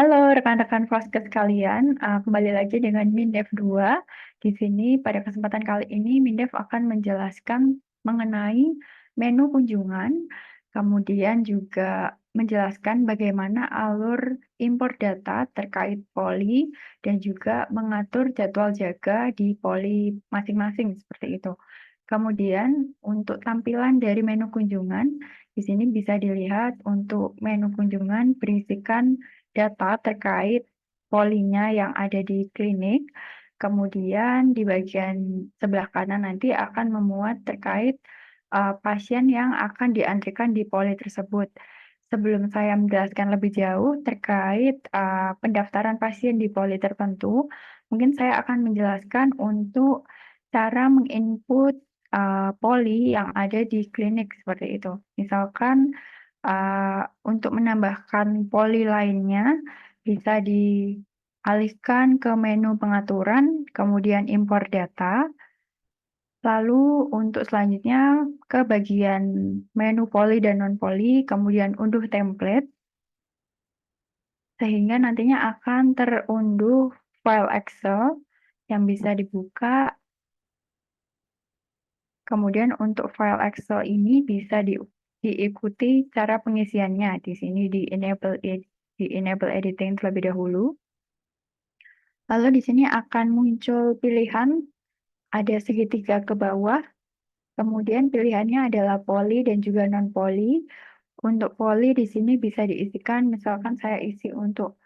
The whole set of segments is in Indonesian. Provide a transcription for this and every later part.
Halo rekan-rekan Foskes sekalian, kembali lagi dengan Mindev 2. Di sini pada kesempatan kali ini Mindev akan menjelaskan mengenai menu kunjungan, kemudian juga menjelaskan bagaimana alur impor data terkait poli dan juga mengatur jadwal jaga di poli masing-masing seperti itu. Kemudian untuk tampilan dari menu kunjungan, di sini bisa dilihat untuk menu kunjungan berisikan data terkait polinya yang ada di klinik. Kemudian di bagian sebelah kanan nanti akan memuat terkait pasien yang akan diantrikan di poli tersebut. Sebelum saya menjelaskan lebih jauh terkait pendaftaran pasien di poli tertentu, mungkin saya akan menjelaskan untuk cara menginput poli yang ada di klinik seperti itu. Misalkan untuk menambahkan poli lainnya bisa dialihkan ke menu pengaturan, kemudian impor data, lalu untuk selanjutnya ke bagian menu poli dan non-poli, kemudian unduh template, sehingga nantinya akan terunduh file Excel yang bisa dibuka. Kemudian untuk file Excel ini bisa diikuti cara pengisiannya. Di sini di enable editing terlebih dahulu. Lalu di sini akan muncul pilihan, ada segitiga ke bawah. Kemudian pilihannya adalah poli dan juga non-poli. Untuk poli di sini bisa diisikan, misalkan saya isi untuk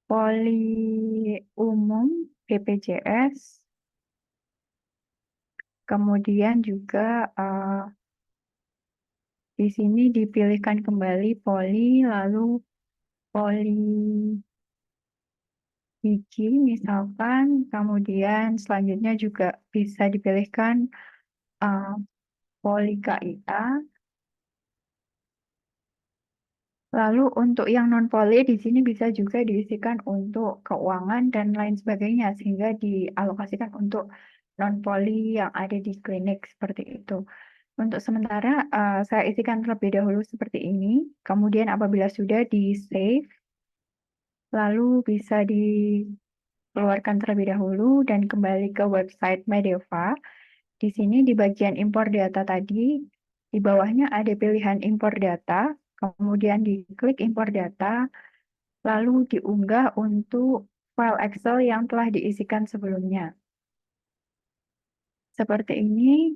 poli umum BPJS. Kemudian juga di sini dipilihkan kembali poli, lalu poli gigi misalkan, kemudian selanjutnya juga bisa dipilihkan poli KIA. Lalu untuk yang non-poli di sini bisa juga diisikan untuk keuangan dan lain sebagainya, sehingga dialokasikan untuk non-poli yang ada di klinik seperti itu. Untuk sementara saya isikan terlebih dahulu seperti ini, kemudian apabila sudah di-save, lalu bisa dikeluarkan terlebih dahulu dan kembali ke website Medeva. Di sini di bagian impor data tadi, di bawahnya ada pilihan impor data, kemudian diklik impor data, lalu diunggah untuk file Excel yang telah diisikan sebelumnya. Seperti ini,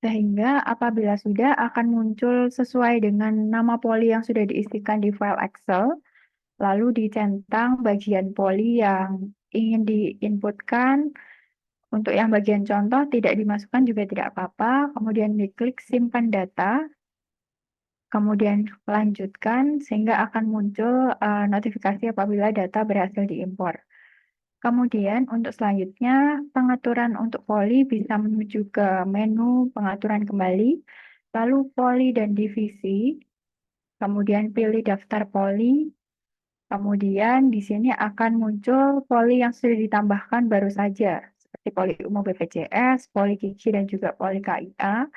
sehingga apabila sudah akan muncul sesuai dengan nama poli yang sudah diisikan di file Excel, lalu dicentang bagian poli yang ingin diinputkan. Untuk yang bagian contoh tidak dimasukkan juga tidak apa-apa, kemudian diklik simpan data, kemudian lanjutkan sehingga akan muncul notifikasi apabila data berhasil diimpor. Kemudian untuk selanjutnya pengaturan untuk poli bisa menuju ke menu pengaturan kembali, lalu poli dan divisi, kemudian pilih daftar poli, kemudian di sini akan muncul poli yang sudah ditambahkan baru saja, seperti poli umum BPJS, poli gigi dan juga poli KIA.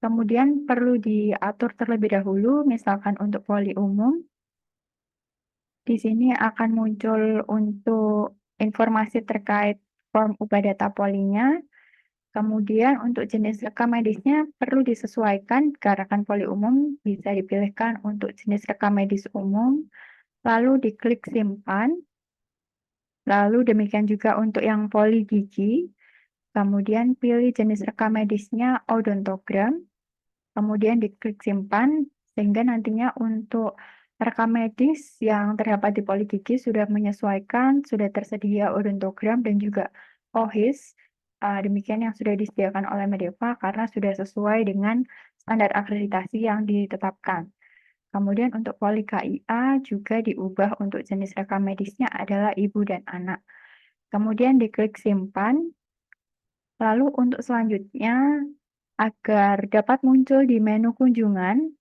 Kemudian perlu diatur terlebih dahulu, misalkan untuk poli umum. Di sini akan muncul untuk informasi terkait form ubah data polinya. Kemudian untuk jenis rekam medisnya perlu disesuaikan, dikarenakan poli umum bisa dipilihkan untuk jenis rekam medis umum, lalu diklik simpan. Lalu demikian juga untuk yang poli gigi, kemudian pilih jenis rekam medisnya odontogram, kemudian diklik simpan, sehingga nantinya untuk rekam medis yang terdapat di poli gigi sudah menyesuaikan, sudah tersedia odontogram dan juga OHIS, demikian yang sudah disediakan oleh Medeva karena sudah sesuai dengan standar akreditasi yang ditetapkan. Kemudian untuk poli KIA juga diubah untuk jenis rekam medisnya adalah ibu dan anak. Kemudian diklik simpan. Lalu untuk selanjutnya, agar dapat muncul di menu kunjungan,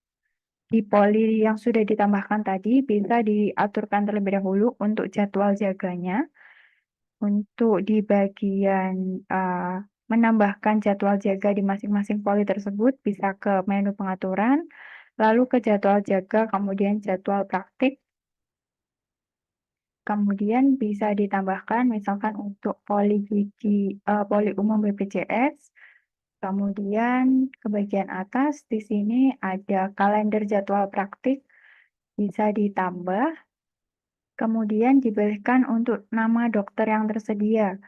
di poli yang sudah ditambahkan tadi bisa diaturkan terlebih dahulu untuk jadwal jaganya. Untuk di bagian menambahkan jadwal jaga di masing-masing poli tersebut bisa ke menu pengaturan, lalu ke jadwal jaga, kemudian jadwal praktik. Kemudian bisa ditambahkan misalkan untuk poli umum BPJS. Kemudian ke bagian atas di sini ada kalender jadwal praktik bisa ditambah. Kemudian diberikan untuk nama dokter yang tersedia.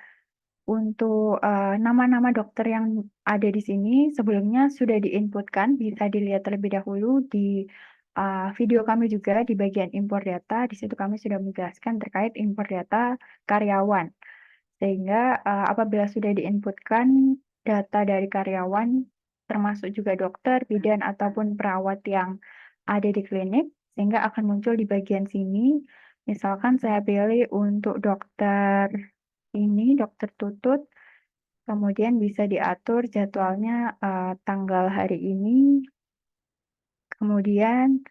Untuk nama-nama dokter yang ada di sini sebelumnya sudah diinputkan, bisa dilihat terlebih dahulu di video kami juga di bagian impor data. Di situ kami sudah menjelaskan terkait impor data karyawan. Sehingga apabila sudah diinputkan data dari karyawan, termasuk juga dokter, bidan, ataupun perawat yang ada di klinik, sehingga akan muncul di bagian sini. Misalkan saya pilih untuk dokter ini, dokter Tutut, kemudian bisa diatur jadwalnya tanggal hari ini, kemudian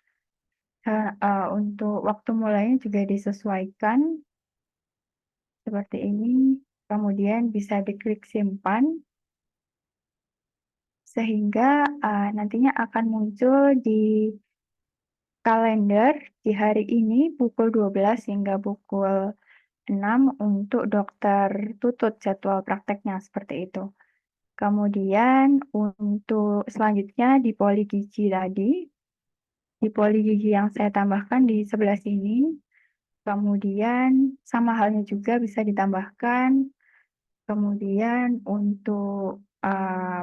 untuk waktu mulainya juga disesuaikan seperti ini, kemudian bisa diklik simpan, sehingga nantinya akan muncul di kalender di hari ini pukul 12 hingga pukul 6 untuk dokter Tutut jadwal prakteknya seperti itu. Kemudian untuk selanjutnya di poli gigi tadi, di poli gigi yang saya tambahkan di sebelah sini, kemudian sama halnya juga bisa ditambahkan. Kemudian untuk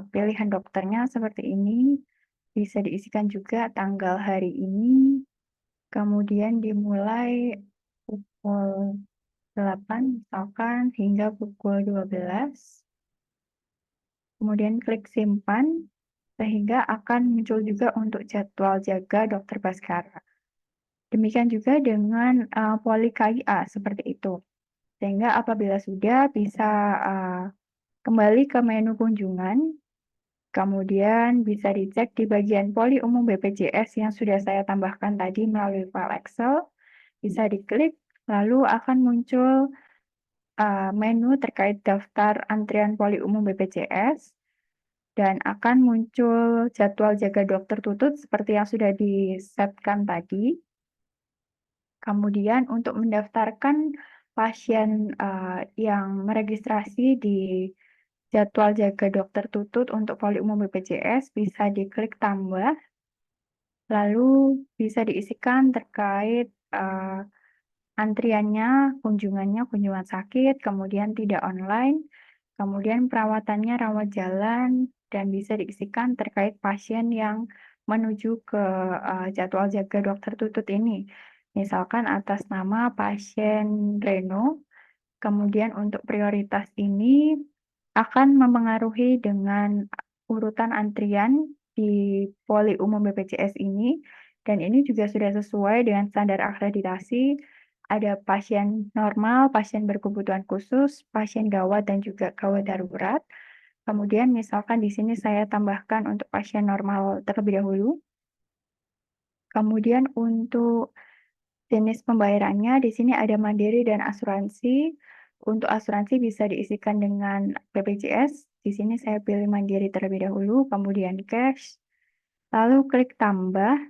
pilihan dokternya seperti ini, bisa diisikan juga tanggal hari ini, kemudian dimulai pukul 8 misalkan hingga pukul 12. Kemudian klik simpan, sehingga akan muncul juga untuk jadwal jaga Dokter Baskara. Demikian juga dengan poli KIA seperti itu. Sehingga apabila sudah bisa kembali ke menu kunjungan, kemudian bisa dicek di bagian poli umum BPJS yang sudah saya tambahkan tadi melalui file Excel, bisa diklik, lalu akan muncul menu terkait daftar antrian poli umum BPJS, dan akan muncul jadwal jaga dokter Tutut seperti yang sudah disetkan tadi. Kemudian untuk mendaftarkan pasien yang meregistrasi di jadwal jaga dokter Tutut untuk poli umum BPJS bisa diklik tambah, lalu bisa diisikan terkait antriannya, kunjungan sakit, kemudian tidak online, kemudian perawatannya rawat jalan, dan bisa diisikan terkait pasien yang menuju ke jadwal jaga dokter Tutut ini. Misalkan atas nama pasien Reno, kemudian untuk prioritas ini akan memengaruhi dengan urutan antrian di poli umum BPJS ini, dan ini juga sudah sesuai dengan standar akreditasi. Ada pasien normal, pasien berkebutuhan khusus, pasien gawat, dan juga gawat darurat. Kemudian misalkan di sini saya tambahkan untuk pasien normal terlebih dahulu. Kemudian untuk jenis pembayarannya di sini ada mandiri dan asuransi. Untuk asuransi bisa diisikan dengan BPJS. Di sini saya pilih mandiri terlebih dahulu, kemudian cash, lalu klik tambah,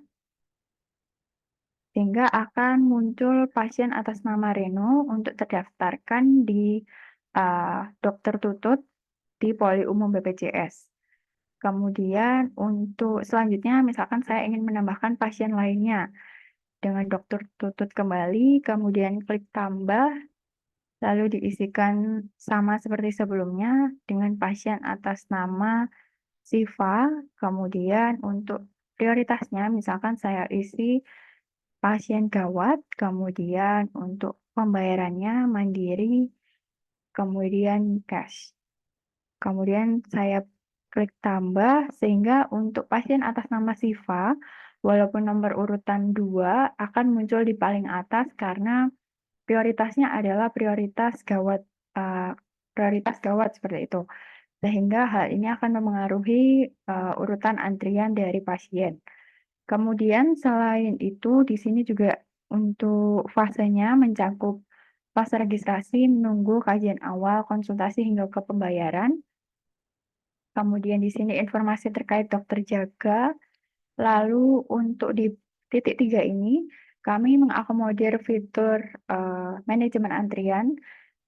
sehingga akan muncul pasien atas nama Reno untuk terdaftarkan di Dokter Tutut di poli umum BPJS. Kemudian untuk selanjutnya, misalkan saya ingin menambahkan pasien lainnya dengan Dokter Tutut kembali, kemudian klik tambah, lalu diisikan sama seperti sebelumnya dengan pasien atas nama Siva. Kemudian untuk prioritasnya, misalkan saya isi pasien gawat, kemudian untuk pembayarannya mandiri, kemudian cash. Kemudian saya klik tambah, sehingga untuk pasien atas nama Siva, walaupun nomor urutan 2 akan muncul di paling atas karena prioritasnya adalah prioritas gawat seperti itu. Sehingga hal ini akan memengaruhi urutan antrian dari pasien. Kemudian selain itu di sini juga untuk fasenya mencakup fase registrasi, menunggu kajian awal, konsultasi hingga ke pembayaran. Kemudian di sini informasi terkait dokter jaga. Lalu untuk di titik 3 ini kami mengakomodir fitur manajemen antrian.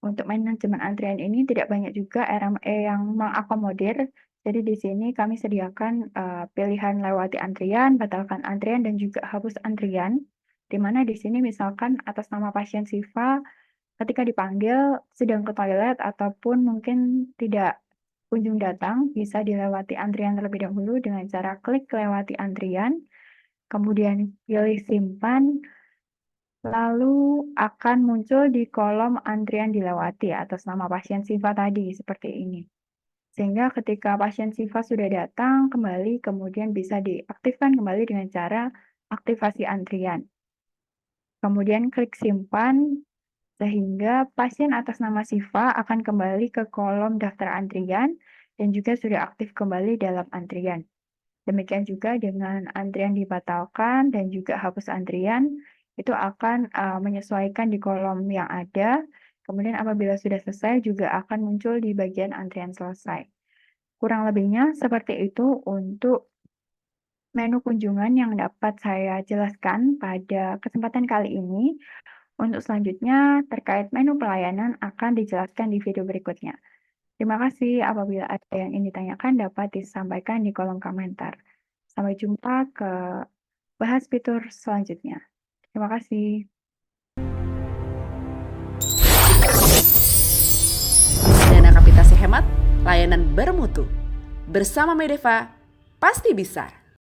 Untuk manajemen antrian ini tidak banyak juga RME yang mengakomodir. Jadi di sini kami sediakan pilihan lewati antrian, batalkan antrian, dan juga hapus antrian. Di mana di sini misalkan atas nama pasien Siva, ketika dipanggil sedang ke toilet ataupun mungkin tidak kunjung datang, bisa dilewati antrian terlebih dahulu dengan cara klik lewati antrian, kemudian pilih simpan, lalu akan muncul di kolom antrian dilewati atas nama pasien Siva tadi, seperti ini. Sehingga ketika pasien Siva sudah datang kembali, kemudian bisa diaktifkan kembali dengan cara aktivasi antrian. Kemudian klik simpan, sehingga pasien atas nama Siva akan kembali ke kolom daftar antrian dan juga sudah aktif kembali dalam antrian. Demikian juga dengan antrian dibatalkan dan juga hapus antrian, itu akan menyesuaikan di kolom yang ada. Kemudian apabila sudah selesai juga akan muncul di bagian antrian selesai. Kurang lebihnya seperti itu untuk menu kunjungan yang dapat saya jelaskan pada kesempatan kali ini. Untuk selanjutnya terkait menu pelayanan akan dijelaskan di video berikutnya. Terima kasih. Apabila ada yang ingin ditanyakan dapat disampaikan di kolom komentar. Sampai jumpa ke bahas fitur selanjutnya. Terima kasih. Dana Kapitasi Hemat, layanan bermutu. Bersama Medeva, pasti bisa.